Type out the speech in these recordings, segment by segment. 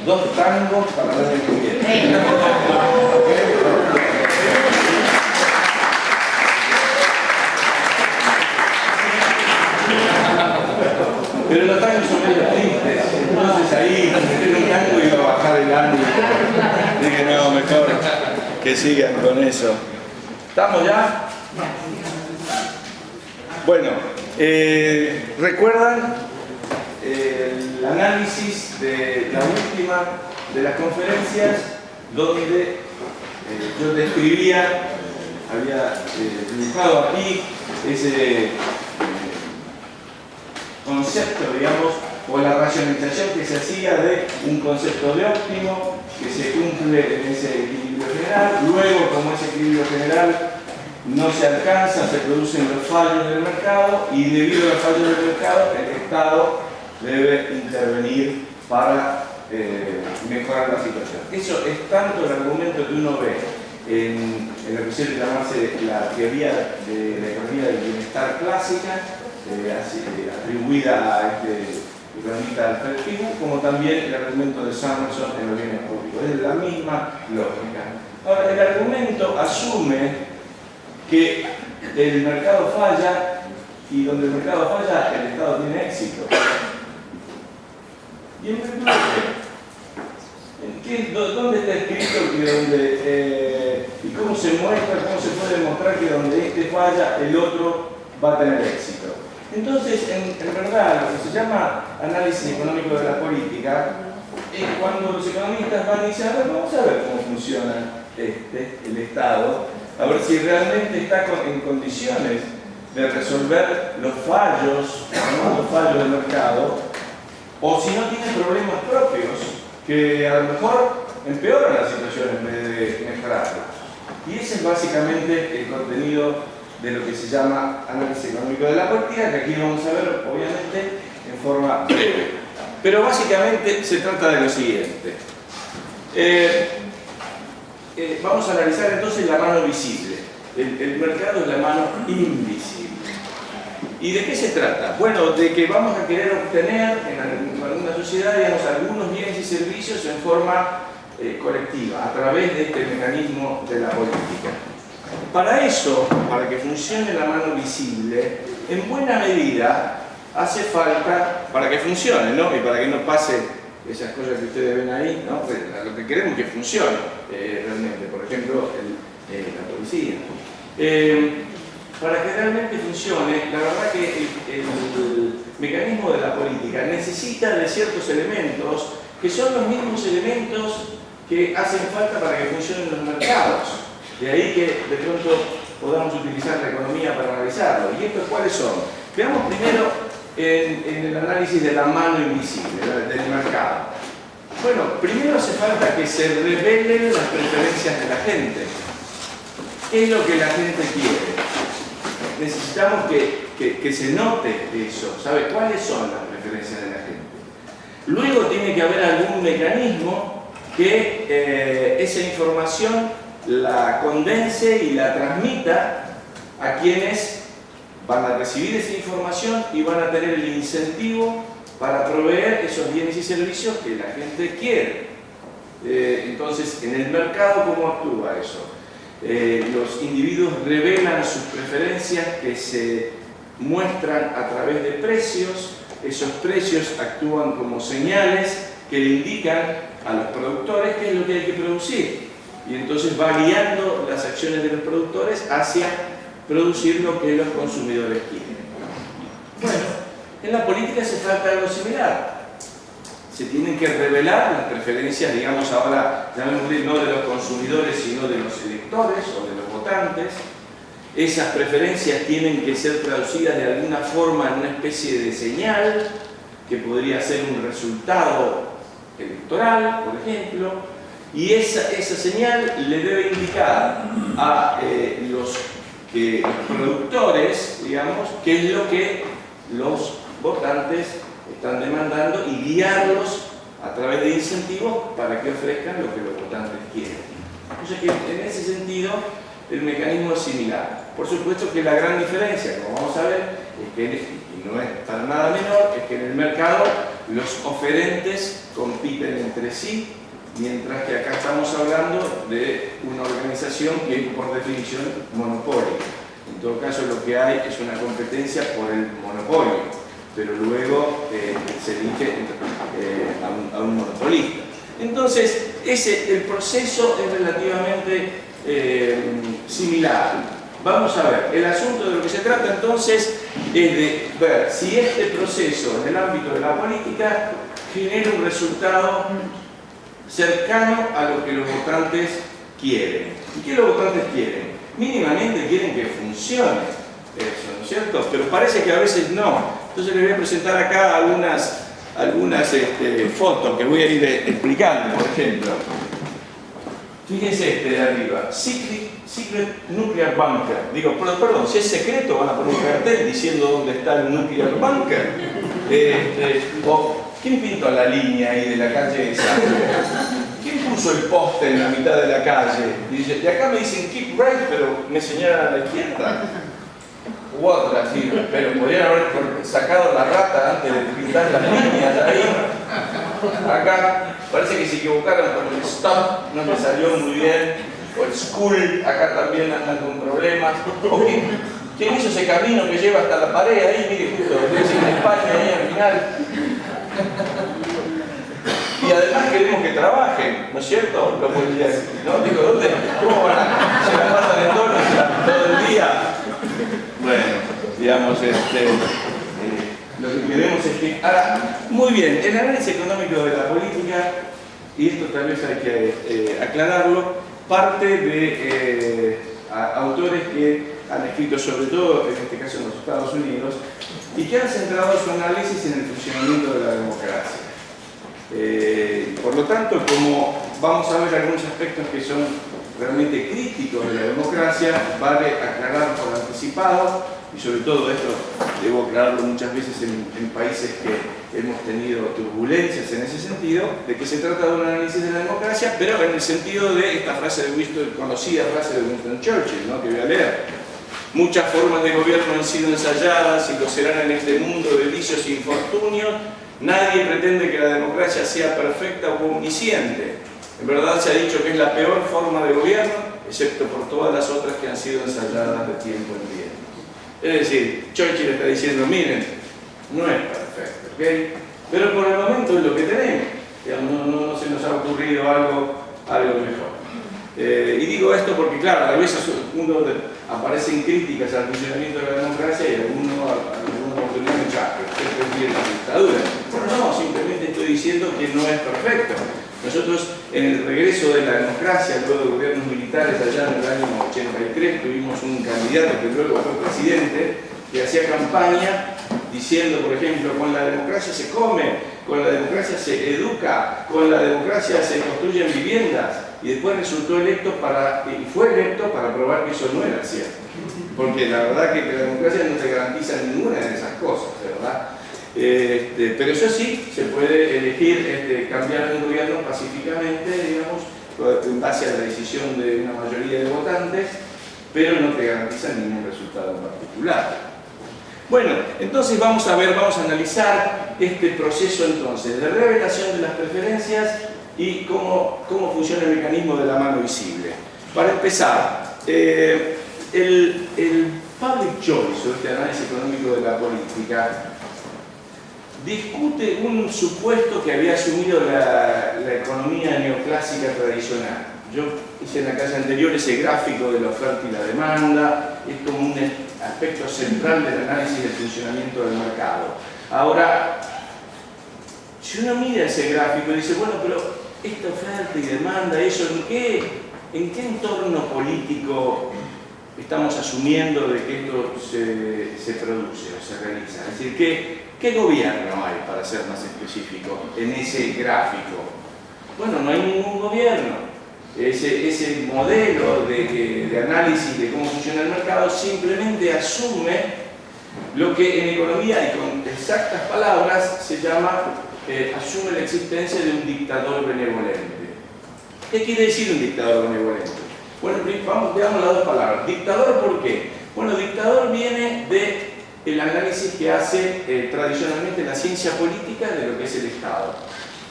2 tangos para el año que viene. Pero los tangos son medio tristes, entonces ahí meter un tango iba a bajar el ánimo. Dije, no, mejor que sigan con eso. ¿Estamos ya? Bueno, ¿recuerdan el análisis de la última de las conferencias donde yo describía, había dibujado aquí ese concepto, digamos, o la racionalización que se hacía de un concepto de óptimo que se cumple en ese equilibrio general? Luego, como ese equilibrio general no se alcanza, se producen los fallos del mercado, y debido a los fallos del mercado el Estado debe intervenir para mejorar la situación. Eso es tanto el argumento que uno ve en lo que suele llamarse la teoría de la economía del bienestar clásica, atribuida a este economista Alfred Kibu, como también el argumento de Samuelson en los bienes públicos. Es la misma lógica. Ahora, el argumento asume que el mercado falla, y donde el mercado falla, el Estado tiene éxito. ¿Y en virtud de qué? ¿Dónde está escrito que y cómo se muestra, cómo se puede demostrar que donde este falla, el otro va a tener éxito? Entonces, en verdad, lo que se llama análisis económico de la política es cuando los economistas van y dicen, a ver, vamos a ver cómo funciona el Estado, a ver si realmente está en condiciones de resolver los fallos del mercado, o si no tiene problemas propios que a lo mejor empeoran la situación en vez de mejorarla. Y ese es básicamente el contenido de lo que se llama análisis económico de la política, que aquí vamos a ver, obviamente, en forma breve. Pero básicamente se trata de lo siguiente. Vamos a analizar entonces la mano visible. El mercado es la mano invisible. ¿Y de qué se trata? Bueno, de que vamos a querer obtener en alguna sociedad, digamos, algunos bienes y servicios en forma colectiva, a través de este mecanismo de la política. Para eso, para que funcione la mano visible, en buena medida hace falta, para que funcione, ¿no? Y para que no pase esas cosas que ustedes ven ahí, ¿no? Pues lo que queremos es que funcione realmente, por ejemplo, la policía. Para que realmente funcione, la verdad que el mecanismo de la política necesita de ciertos elementos que son los mismos elementos que hacen falta para que funcionen los mercados. De ahí que de pronto podamos utilizar la economía para analizarlo. ¿Y estos cuáles son? Veamos primero en el análisis de la mano invisible, del mercado. Bueno, primero hace falta que se revelen las preferencias de la gente. ¿Qué es lo que la gente quiere? Necesitamos que se note eso, ¿sabe? ¿Cuáles son las preferencias de la gente? Luego tiene que haber algún mecanismo que esa información la condense y la transmita a quienes van a recibir esa información y van a tener el incentivo para proveer esos bienes y servicios que la gente quiere. Entonces, en el mercado, ¿cómo actúa eso? Los individuos revelan sus preferencias que se muestran a través de precios. Esos precios actúan como señales que le indican a los productores qué es lo que hay que producir. Y entonces va guiando las acciones de los productores hacia producir lo que los consumidores quieren. Bueno, en la política se trata de algo similar. Se tienen que revelar las preferencias, digamos ahora, llamémosle, no de los consumidores, sino de los electores o de los votantes. Esas preferencias tienen que ser traducidas de alguna forma en una especie de señal, que podría ser un resultado electoral, por ejemplo. Y esa señal le debe indicar a los productores, digamos, qué es lo que los votantes están demandando y guiarlos a través de incentivos para que ofrezcan lo que los votantes quieren. O sea que en ese sentido el mecanismo es similar. Por supuesto que la gran diferencia, como vamos a ver, es que, y no es para nada menor, es que en el mercado los oferentes compiten entre sí, mientras que acá estamos hablando de una organización que es por definición monopólica. En todo caso lo que hay es una competencia por el monopolio, pero luego se elige a un monopolista. Entonces, el proceso es relativamente similar. Vamos a ver, el asunto de lo que se trata entonces es de ver si este proceso en el ámbito de la política genera un resultado cercano a lo que los votantes quieren. ¿Y qué los votantes quieren? Mínimamente quieren que funcione eso, ¿no es cierto? Pero parece que a veces no. Entonces les voy a presentar acá algunas fotos que voy a ir explicando. Por ejemplo, fíjense de arriba, Secret Nuclear Bunker. Digo, perdón, si es secreto van a poner un cartel diciendo dónde está el Nuclear Bunker. O ¿quién pintó la línea ahí de la calle esa? ¿Quién puso el poste en la mitad de la calle? Y dice, de acá me dicen keep right, pero me señalan a la izquierda. U otra, sí, pero podrían haber sacado la rata antes de pintar las líneas ahí. Acá parece que se equivocaron con el stop, no me salió muy bien. O el school, acá también andan con problemas. ¿O quién hizo ese camino que lleva hasta la pared ahí? Mire, justo, en España ahí al final. Y además queremos que trabajen, ¿no es cierto? Los policías, ¿no? Digo, ¿dónde? ¿Cómo van a? Se la pasan en todo el día. Bueno, digamos, lo que queremos es que... Ahora, muy bien, el análisis económico de la política, y esto tal vez hay que aclararlo, parte de autores que han escrito sobre todo, en este caso en los Estados Unidos, y que han centrado su análisis en el funcionamiento de la democracia. Por lo tanto, como vamos a ver algunos aspectos que son realmente críticos de la democracia, vale aclarar por anticipado, y sobre todo esto debo aclararlo muchas veces en países que hemos tenido turbulencias en ese sentido, de que se trata de un análisis de la democracia, pero en el sentido de esta frase de Winston, conocida frase de Winston Churchill, ¿no? Que voy a leer. Muchas formas de gobierno han sido ensayadas y lo serán en este mundo de vicios e infortunios. Nadie pretende que la democracia sea perfecta o omnisciente. En verdad se ha dicho que es la peor forma de gobierno, excepto por todas las otras que han sido ensayadas de tiempo en tiempo. Es decir, Churchill está diciendo, miren, no es perfecto, ¿ok? Pero por el momento es lo que tenemos. No se nos ha ocurrido algo mejor. Y digo esto porque, claro, a veces aparecen críticas al funcionamiento de la democracia y alguna oportunidad me echa, pero usted prefiere la dictadura. Pero no, simplemente estoy diciendo que no es perfecto. Nosotros, en el regreso de la democracia, luego de gobiernos militares allá en el año 83, tuvimos un candidato que luego fue presidente, que hacía campaña diciendo, por ejemplo, con la democracia se come, con la democracia se educa, con la democracia se construyen viviendas, y después resultó electo y fue electo para probar que eso no era cierto. Porque la verdad que la democracia no te garantiza ninguna de esas cosas, ¿verdad? Pero eso sí, se puede elegir cambiar de gobierno pacíficamente, digamos, en base a la decisión de una mayoría de votantes, pero no te garantiza ningún resultado en particular. Bueno, entonces vamos a analizar este proceso entonces de revelación de las preferencias y cómo funciona el mecanismo de la mano visible. Para empezar, el public choice, o este análisis económico de la política, discute un supuesto que había asumido la economía neoclásica tradicional. Yo hice en la clase anterior ese gráfico de la oferta y la demanda, es como un aspecto central del análisis del funcionamiento del mercado. Ahora, si uno mira ese gráfico y dice, bueno, pero esta oferta y demanda, ¿eso en qué entorno político estamos asumiendo de que esto se produce o se realiza? Es decir, ¿qué gobierno hay, para ser más específico, en ese gráfico? Bueno, no hay ningún gobierno. Ese modelo de análisis de cómo funciona el mercado simplemente asume lo que en economía y con exactas palabras se llama, asume la existencia de un dictador benevolente. ¿Qué quiere decir un dictador benevolente? Bueno, veamos las dos palabras. ¿Dictador por qué? Bueno, dictador viene de el análisis que hace tradicionalmente la ciencia política de lo que es el Estado.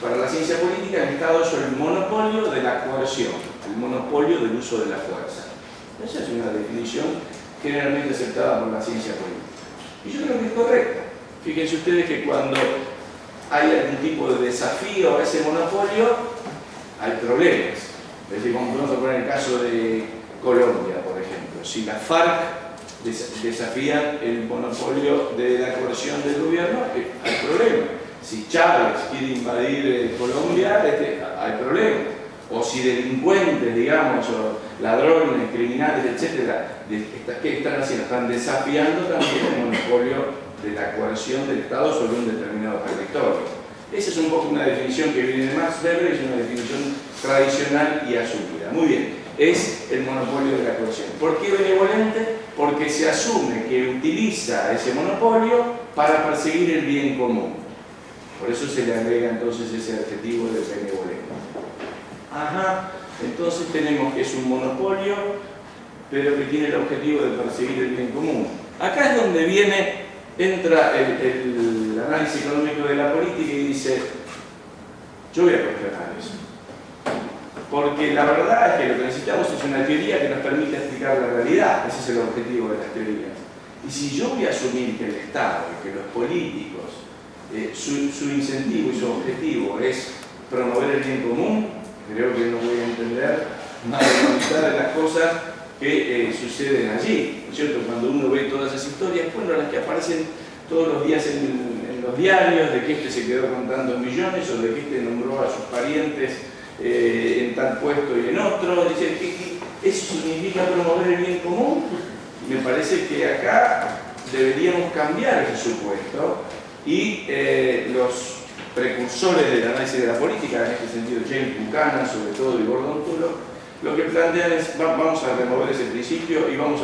Para la ciencia política, el Estado es el monopolio de la coerción, el monopolio del uso de la fuerza. Esa es una definición generalmente aceptada por la ciencia política. Y yo creo que es correcta. Fíjense ustedes que cuando hay algún tipo de desafío a ese monopolio, hay problemas. Es decir, vamos a poner el caso de Colombia, por ejemplo. Si la FARC desafían el monopolio de la coerción del gobierno, hay problemas. Si Chávez quiere invadir Colombia, hay problemas. O si delincuentes, digamos, o ladrones, criminales, etcétera, ¿qué están haciendo? Están desafiando también el monopolio de la coerción del Estado sobre un determinado territorio. Esa es un poco una definición que viene de Max Weber, es una definición tradicional y asumida. Muy bien, es el monopolio de la coerción. ¿Por qué benevolente? Porque se asume que utiliza ese monopolio para perseguir el bien común. Por eso se le agrega entonces ese adjetivo de benevolente. Ajá, entonces tenemos que es un monopolio, pero que tiene el objetivo de perseguir el bien común. Acá es donde entra el análisis económico de la política y dice, yo voy a cuestionar eso. Porque la verdad es que lo que necesitamos es una teoría que nos permita explicar la realidad. Ese es el objetivo de las teorías. Y si yo voy a asumir que el Estado, que los políticos, su incentivo y su objetivo es promover el bien común, creo que no voy a entender más de la mitad de las cosas que suceden allí, ¿no es cierto? Cuando uno ve todas esas historias, bueno, las que aparecen todos los días en los diarios, de que este se quedó con tantos millones o de que este nombró a sus parientes en tal puesto y en otro, dicen que eso significa promover el bien común. Me parece que acá deberíamos cambiar ese supuesto y los precursores del análisis de la política, en este sentido James Buchanan sobre todo y Gordon Tullock, lo que plantean es vamos a remover ese principio y vamos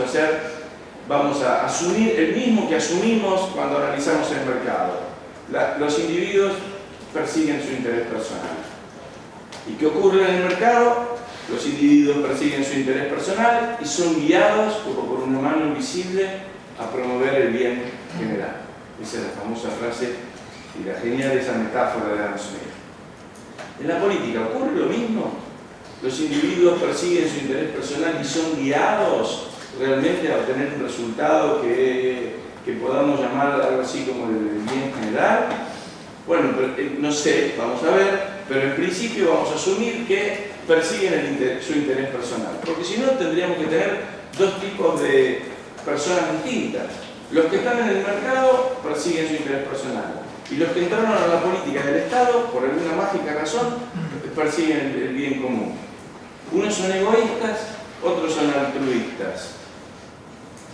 a asumir el mismo que asumimos cuando analizamos el mercado. Los individuos persiguen su interés personal. ¿Y qué ocurre en el mercado? Los individuos persiguen su interés personal y son guiados como por una mano invisible a promover el bien general. Esa es la famosa frase y la genial esa metáfora de Adam Smith. En la política ocurre lo mismo. Los individuos persiguen su interés personal y son guiados realmente a obtener un resultado que podamos llamar algo así como el bien general. Bueno, no sé, vamos a ver, pero en principio vamos a asumir que persiguen su interés personal, porque si no tendríamos que tener dos tipos de personas distintas. Los que están en el mercado persiguen su interés personal y los que entraron a la política del Estado, por alguna mágica razón, persiguen el bien común. Unos son egoístas, otros son altruistas.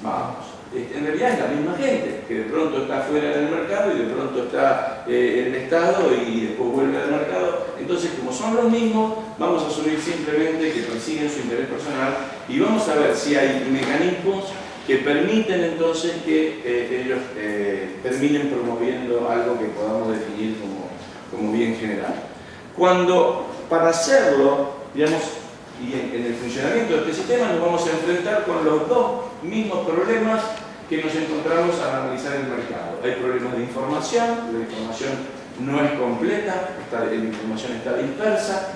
Vamos, en realidad es la misma gente, que de pronto está fuera del mercado y de pronto está en el Estado y después vuelve al mercado. Entonces, como son los mismos, vamos a asumir simplemente que persiguen su interés personal y vamos a ver si hay mecanismos que permiten entonces que ellos terminen promoviendo algo que podamos definir como bien general. Cuando, para hacerlo, digamos, y en el funcionamiento de este sistema nos vamos a enfrentar con los dos mismos problemas que nos encontramos al analizar el mercado. Hay problemas de información, la información no es completa, la información está dispersa,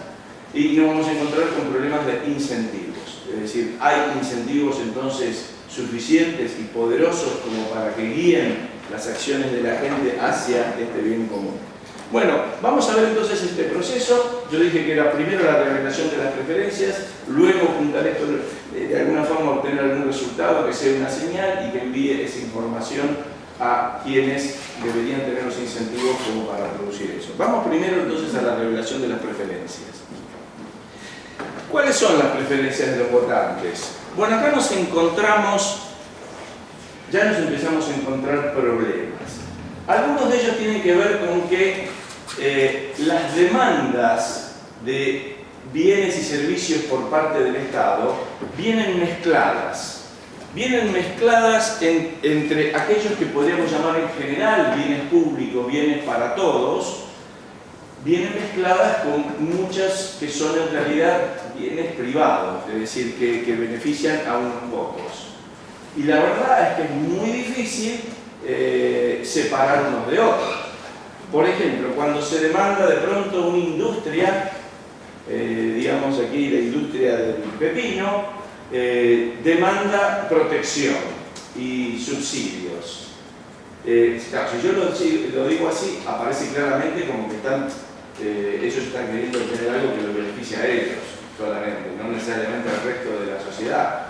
y nos vamos a encontrar con problemas de incentivos. Es decir, hay incentivos entonces suficientes y poderosos como para que guíen las acciones de la gente hacia este bien común. Bueno, vamos a ver entonces este proceso. Yo dije que era primero la revelación de las preferencias, luego juntar esto, de alguna forma obtener algún resultado que sea una señal y que envíe esa información a quienes deberían tener los incentivos como para producir eso. Vamos primero entonces a la revelación de las preferencias. ¿Cuáles son las preferencias de los votantes? Bueno, acá nos encontramos, ya nos empezamos a encontrar problemas. Algunos de ellos tienen que ver con que las demandas de bienes y servicios por parte del Estado vienen mezcladas. Vienen mezcladas entre aquellos que podríamos llamar en general bienes públicos, bienes para todos, vienen mezcladas con muchas que son en realidad bienes privados, es decir, que benefician a unos pocos. Y la verdad es que es muy difícil separar unos de otros. Por ejemplo, cuando se demanda de pronto una industria, digamos aquí la industria del pepino, demanda protección y subsidios. Claro, si yo lo digo así, aparece claramente como que ellos están queriendo tener algo que los beneficie a ellos solamente, no necesariamente al resto de la sociedad.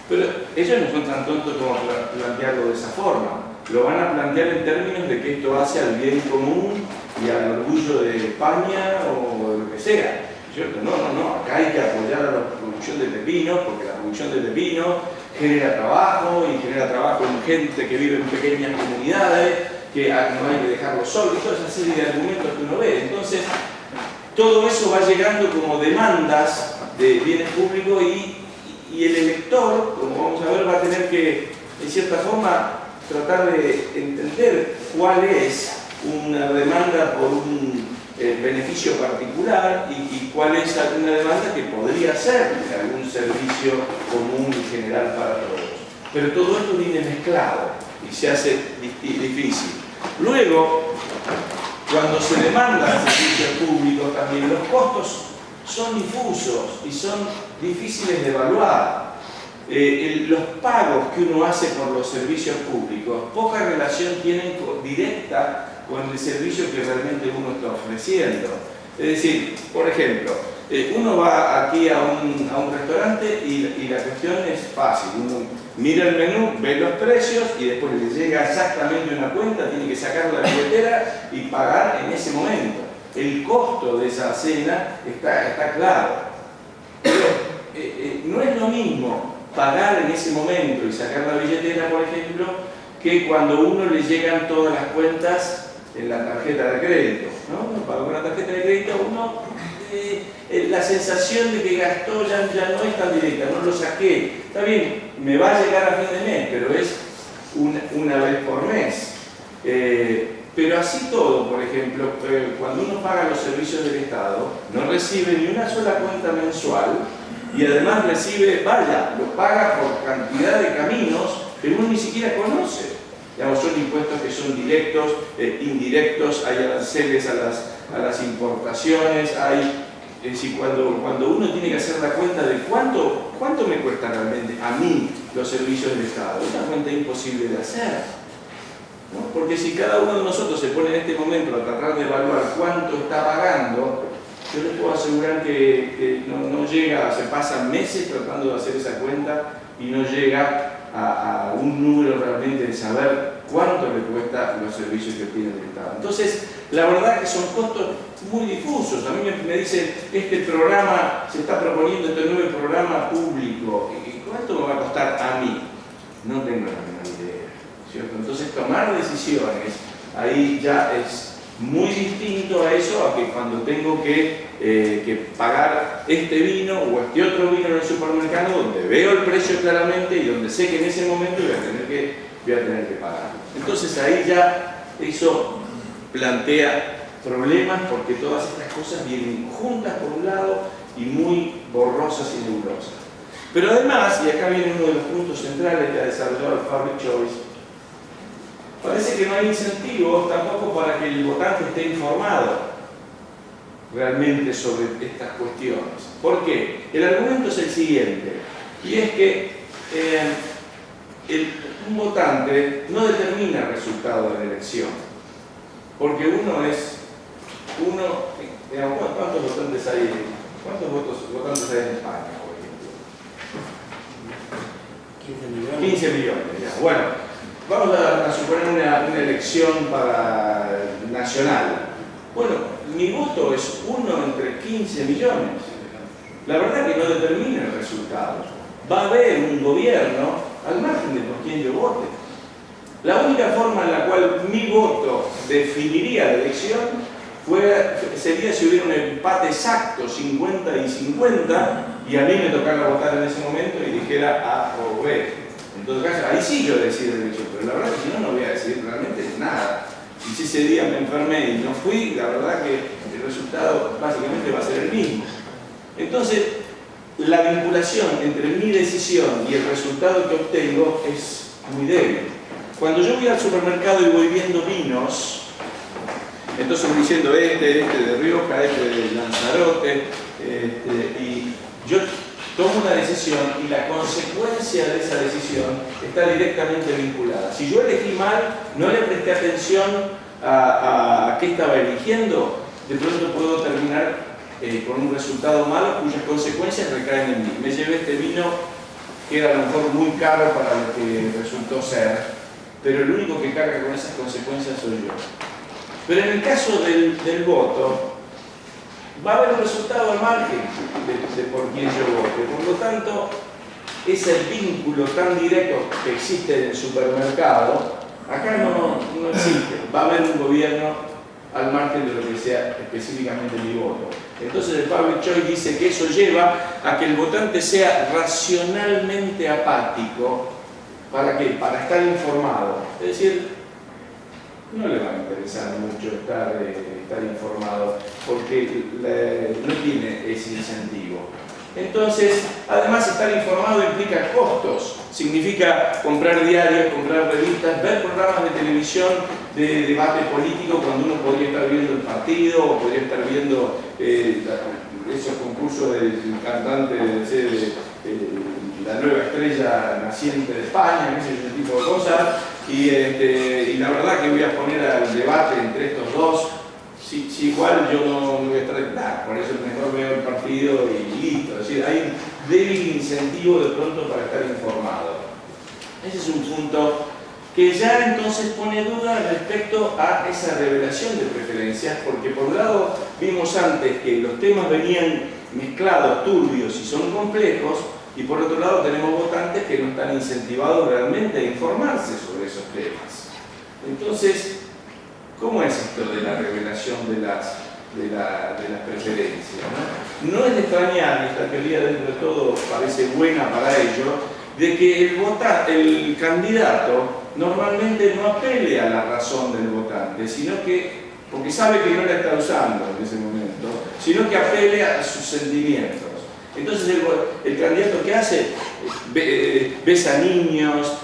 Pero ellos no son tan tontos como plantearlo de esa forma. Lo van a plantear en términos de que esto hace al bien común y al orgullo de España o lo que sea. ¿Cierto? No, acá hay que apoyar a la producción de pepinos, porque la producción de pepinos genera trabajo y genera trabajo en gente que vive en pequeñas comunidades, que no hay que dejarlo solo, y toda esa serie de argumentos que uno ve. Entonces, todo eso va llegando como demandas de bienes públicos y el elector, como vamos a ver, va a tener que, en cierta forma, tratar de entender cuál es una demanda por un beneficio particular y cuál es alguna demanda que podría ser de algún servicio común y general para todos. Pero todo esto viene mezclado y se hace difícil. Luego, cuando se demandan servicios públicos también, los costos son difusos y son difíciles de evaluar. Los pagos que uno hace por los servicios públicos poca relación tienen directa con el servicio que realmente uno está ofreciendo. Es decir, por ejemplo, uno va aquí a un restaurante y la cuestión es fácil. Uno mira el menú, ve los precios y después le llega exactamente una cuenta, tiene que sacar la billetera y pagar en ese momento. El costo de esa cena está claro. Pero no es lo mismo pagar en ese momento y sacar la billetera, por ejemplo, que cuando a uno le llegan todas las cuentas en la tarjeta de crédito, ¿no? Uno paga con la tarjeta de crédito, la sensación de que gastó ya no es tan directa, no lo saqué. Está bien, me va a llegar a fin de mes, pero es una vez por mes. Pero así todo, por ejemplo, cuando uno paga los servicios del Estado, no recibe ni una sola cuenta mensual y además lo paga por cantidad de caminos que uno ni siquiera conoce. Digamos, son impuestos que son directos, indirectos, hay aranceles a las importaciones, es decir, cuando uno tiene que hacer la cuenta de cuánto me cuesta realmente a mí los servicios del Estado, es una cuenta imposible de hacer, ¿no? Porque si cada uno de nosotros se pone en este momento a tratar de evaluar cuánto está pagando, yo les puedo asegurar que no llega, se pasan meses tratando de hacer esa cuenta y no llega a un número realmente de saber cuánto le cuesta los servicios que obtiene el Estado. Entonces, la verdad que son costos muy difusos. A mí me dicen, este programa, se está proponiendo este nuevo programa público, ¿cuánto me va a costar a mí? No tengo la menor idea, ¿cierto? Entonces, tomar decisiones, ahí ya es muy distinto a eso, a que cuando tengo que pagar este vino o este otro vino en el supermercado, donde veo el precio claramente y donde sé que en ese momento voy a tener que pagar. Entonces ahí ya eso plantea problemas porque todas estas cosas vienen juntas por un lado y muy borrosas y nebulosas. Pero además, y acá viene uno de los puntos centrales que ha desarrollado el Public Choice, parece que no hay incentivos tampoco para que el votante esté informado realmente sobre estas cuestiones. ¿Por qué? El argumento es el siguiente, y es que un votante no determina el resultado de la elección, porque digamos, ¿cuántos votantes hay? ¿Cuántos votantes hay en España, por ejemplo? 15 millones, ya. Bueno, vamos a suponer una elección nacional. Bueno, mi voto es 1 entre 15 millones. La verdad que no determina el resultado. Va a haber un gobierno al margen de por quién yo vote. La única forma en la cual mi voto definiría la elección sería si hubiera un empate exacto, 50 y 50, y a mí me tocara votar en ese momento y dijera A o B. En todo caso, ahí sí yo decido la elección, pero la verdad es que si no voy a decidir realmente nada. Y si ese día me enfermé y no fui, la verdad que el resultado básicamente va a ser el mismo. Entonces, la vinculación entre mi decisión y el resultado que obtengo es muy débil. cuando yo voy al supermercado y voy viendo vinos, entonces voy diciendo este de Rioja, este de Lanzarote, y yo tomo una decisión y la consecuencia de esa decisión está directamente vinculada. Si yo elegí mal, no le presté atención a qué estaba eligiendo, de pronto puedo terminar con un resultado malo cuyas consecuencias recaen en mí. Me llevé este vino que era a lo mejor muy caro para lo que resultó ser, pero el único que carga con esas consecuencias soy yo. Pero en el caso del voto, va a haber un resultado al margen de por quién yo vote. Por lo tanto, ese vínculo tan directo que existe en el supermercado, acá no existe. Va a haber un gobierno al margen de lo que sea específicamente mi voto. Entonces el public choice dice que eso lleva a que el votante sea racionalmente apático. ¿Para qué? Para estar informado. Es decir, no le va a interesar mucho estar informado, porque no tiene ese incentivo. Entonces, además estar informado implica costos, significa comprar diarios, comprar revistas, ver programas de televisión de debate político cuando uno podría estar viendo el partido o podría estar viendo esos concursos del cantante de la nueva estrella naciente de España, ese tipo de cosas, y la verdad que voy a poner al debate entre estos dos. Si igual yo no voy a estar, nada, por eso mejor veo el partido y listo. Es decir, hay un débil incentivo de pronto para estar informado. Ese es un punto que ya entonces pone duda respecto a esa revelación de preferencias, porque por un lado vimos antes que los temas venían mezclados, turbios y son complejos, y por otro lado tenemos votantes que no están incentivados realmente a informarse sobre esos temas. Entonces, ¿cómo es esto de la revelación de las preferencias? No es de extrañar, y esta teoría dentro de todo parece buena para ello, de que el candidato normalmente no apele a la razón del votante, sino que, porque sabe que no la está usando en ese momento, sino que apele a sus sentimientos. Entonces el candidato que hace, besa a niños,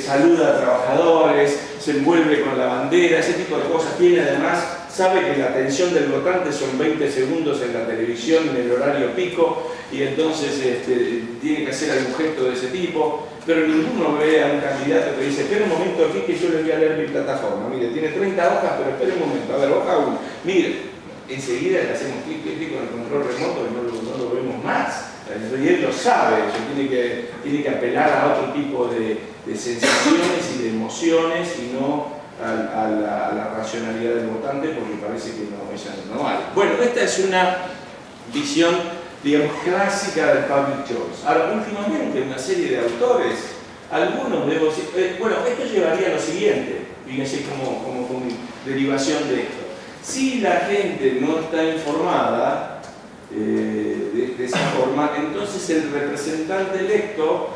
saluda a trabajadores, se envuelve con la bandera, ese tipo de cosas. Tiene además, sabe que la atención del votante son 20 segundos en la televisión en el horario pico, y entonces tiene que hacer algún gesto de ese tipo, pero ninguno ve a un candidato que dice: espera un momento aquí que yo le voy a leer mi plataforma, mire, tiene 30 hojas, pero espera un momento, a ver, hoja 1, mire, enseguida le hacemos clic con el control remoto y no lo vemos más. Y él lo sabe, tiene que apelar a otro tipo de sensaciones y de emociones y no a la racionalidad del votante, porque parece que ella no vale. Bueno, esta es una visión, digamos, clásica del public choice. Ahora, últimamente una serie de autores, algunos debo decir, bueno, esto llevaría a lo siguiente, fíjense como derivación de esto. Si la gente no está informada de esa forma, entonces el representante electo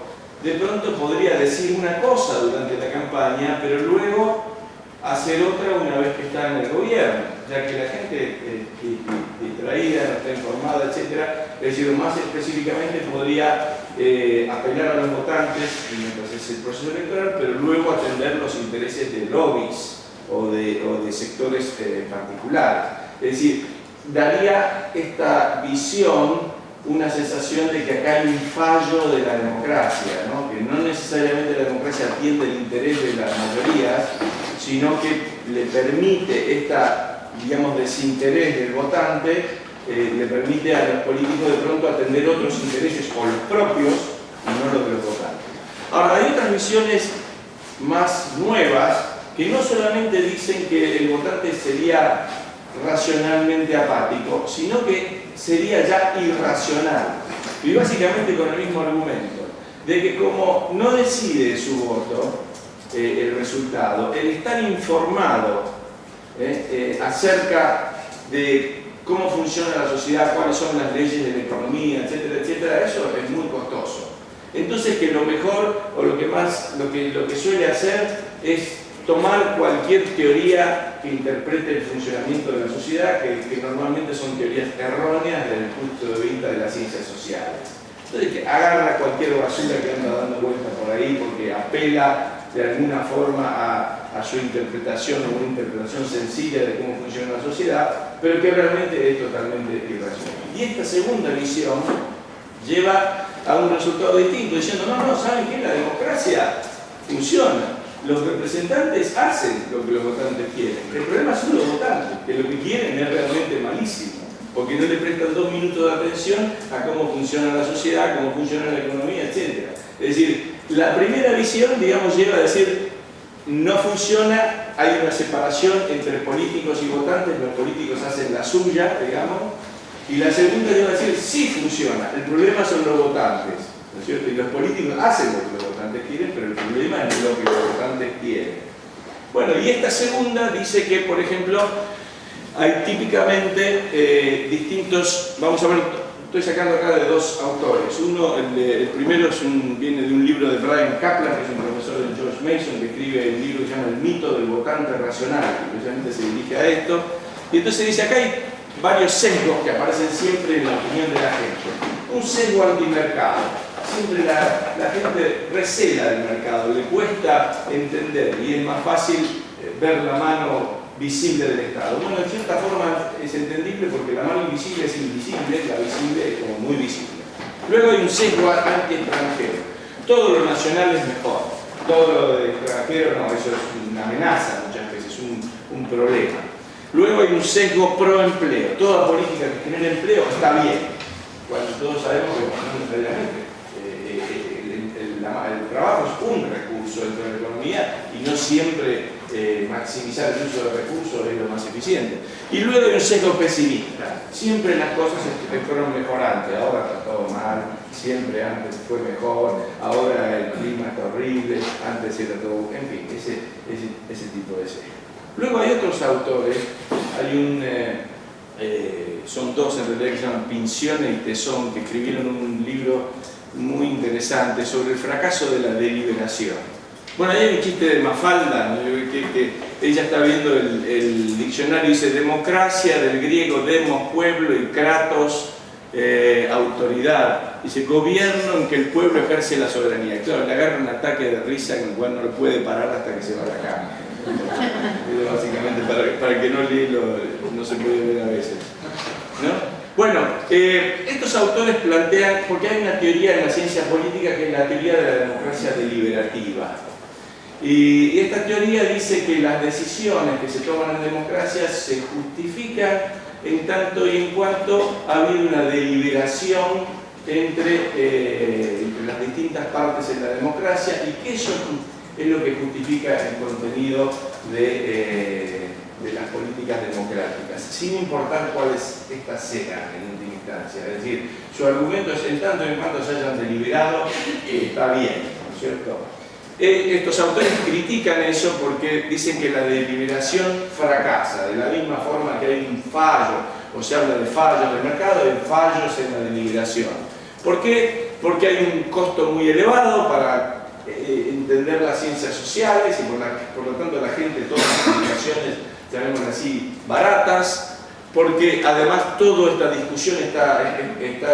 de pronto podría decir una cosa durante la campaña, pero luego hacer otra una vez que está en el gobierno, ya que la gente distraída, no está informada, etc. Es decir, más específicamente podría apelar a los votantes mientras es el proceso electoral, pero luego atender los intereses de lobbies o de sectores particulares. Es decir, daría esta visión una sensación de que acá hay un fallo de la democracia, ¿no? Que no necesariamente la democracia atiende el interés de las mayorías, sino que le permite digamos, desinterés del votante, le permite a los políticos de pronto atender otros intereses, o los propios, y no los de los votantes. Ahora, hay otras visiones más nuevas que no solamente dicen que el votante sería racionalmente apático, sino que sería ya irracional. Y básicamente con el mismo argumento, de que como no decide su voto, el resultado, el estar informado acerca de cómo funciona la sociedad, cuáles son las leyes de la economía, etcétera, etcétera, eso es muy costoso. Entonces, que lo mejor, o lo que suele hacer es tomar cualquier teoría que interprete el funcionamiento de la sociedad, que normalmente son teorías erróneas desde el punto de vista de las ciencias sociales. Entonces, que agarra cualquier basura que anda dando vueltas por ahí porque apela de alguna forma a su interpretación o una interpretación sencilla de cómo funciona la sociedad, pero que realmente es totalmente irracional. Y esta segunda visión lleva a un resultado distinto, diciendo, no, ¿saben qué? La democracia funciona. Los representantes hacen lo que los votantes quieren. El problema son los votantes, que lo que quieren es realmente malísimo, porque no le prestan 2 minutos de atención a cómo funciona la sociedad, cómo funciona la economía, etc. Es decir, la primera visión, digamos, lleva a decir, no funciona, hay una separación entre políticos y votantes, los políticos hacen la suya, digamos, y la segunda lleva a decir, sí funciona, el problema son los votantes, ¿no es cierto? Y los políticos hacen lo que los votantes quieren, pero el problema es lo que los votantes quieren. Bueno, y esta segunda dice que, por ejemplo, hay típicamente distintos, vamos a ver, estoy sacando acá de 2 autores. Uno, el primero viene de un libro de Brian Kaplan, que es un profesor de George Mason, que escribe un libro que se llama El mito del votante racional, que precisamente se dirige a esto. Y entonces dice, acá hay varios sesgos que aparecen siempre en la opinión de la gente. Un sesgo antimercado. Siempre la gente recela del mercado, le cuesta entender y es más fácil ver la mano visible del Estado. Bueno, en cierta forma es entendible porque la mano invisible es invisible, la visible es como muy visible. Luego hay un sesgo anti-extranjero. Todo lo nacional es mejor, todo lo de extranjero no, eso es una amenaza muchas veces, un problema. Luego hay un sesgo pro-empleo. Toda política que genere empleo está bien, cuando todos sabemos que no necesariamente. El trabajo es un recurso dentro de la economía y no siempre maximizar el uso de recursos es lo más eficiente. Y luego hay un sesgo pesimista. Siempre las cosas fueron mejorantes, ahora está todo mal, siempre antes fue mejor, ahora el clima está horrible, antes era todo... En fin, ese tipo de sesgo. Luego hay otros autores, son 2 en realidad que se llaman Pincione y Tesson, que escribieron un libro muy interesante sobre el fracaso de la deliberación. Bueno, ahí hay un chiste de Mafalda, ¿no? que ella está viendo el diccionario y dice democracia, del griego demos, pueblo, y kratos, autoridad. Dice gobierno en que el pueblo ejerce la soberanía. Claro, le agarra un ataque de risa en el cual no lo puede parar hasta que se va a la cama. Básicamente para el que no lee no se puede ver a veces, ¿no? Bueno, estos autores plantean, porque hay una teoría en la ciencia política que es la teoría de la democracia deliberativa. Y esta teoría dice que las decisiones que se toman en democracia se justifican en tanto y en cuanto ha habido una deliberación entre las distintas partes en la democracia y que eso es lo que justifica el contenido de las políticas democráticas, sin importar cuáles estas sean en última instancia. Es decir, su argumento es en tanto y en cuanto se hayan deliberado, está bien, ¿no es cierto? Estos autores critican eso porque dicen que la deliberación fracasa, de la misma forma que hay un fallo, o se habla de fallos del mercado, hay fallos en la deliberación. ¿Por qué? Porque hay un costo muy elevado para entender las ciencias sociales y por lo tanto la gente toma decisiones, llamémoslas así, baratas, porque además toda esta discusión está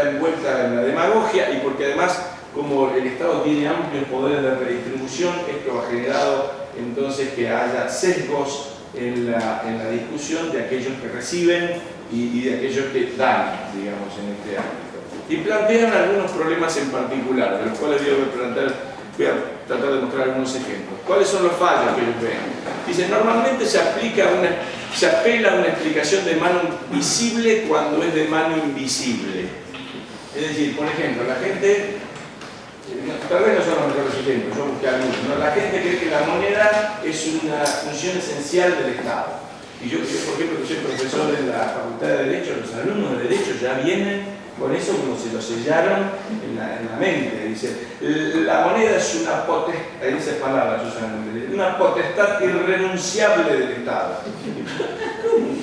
envuelta en la demagogia y porque además, como el Estado tiene amplios poderes de redistribución, esto ha generado entonces que haya sesgos en la discusión de aquellos que reciben y de aquellos que dan, digamos, en este ámbito. Y plantean algunos problemas en particular, de los cuales voy a tratar de mostrar algunos ejemplos. ¿Cuáles son los fallos que ellos ven? Dicen, normalmente se apela a una explicación de mano visible cuando es de mano invisible. Es decir, por ejemplo, la gente, tal vez no son los mejores ejemplos, yo busqué algunos, ¿no? La gente cree que la moneda es una función esencial del Estado. Y yo, por ejemplo, que soy profesor en la Facultad de Derecho, los alumnos de Derecho ya vienen con eso como se lo sellaron en la mente. Dice, la moneda es una potestad, en esas palabras usan, una potestad irrenunciable del Estado.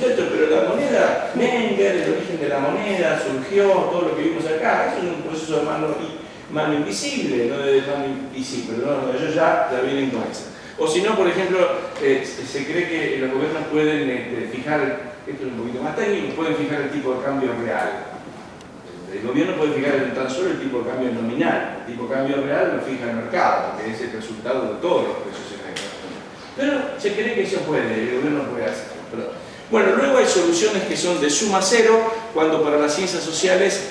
Pero la moneda, Menger, el origen de la moneda, surgió, todo lo que vimos acá, eso es un proceso de mano invisible, no de mano invisible, no, ellos ya vienen con eso. O si no, por ejemplo, se cree que los gobiernos pueden fijar, esto es un poquito más técnico, pueden fijar el tipo de cambio real. gobierno puede fijar tan solo el tipo de cambio nominal, el tipo de cambio real lo fija el mercado, que es el resultado de todos los precios en la economía. Pero se cree que eso puede, el gobierno puede hacerlo. Bueno, luego hay soluciones que son de suma cero, cuando para las ciencias sociales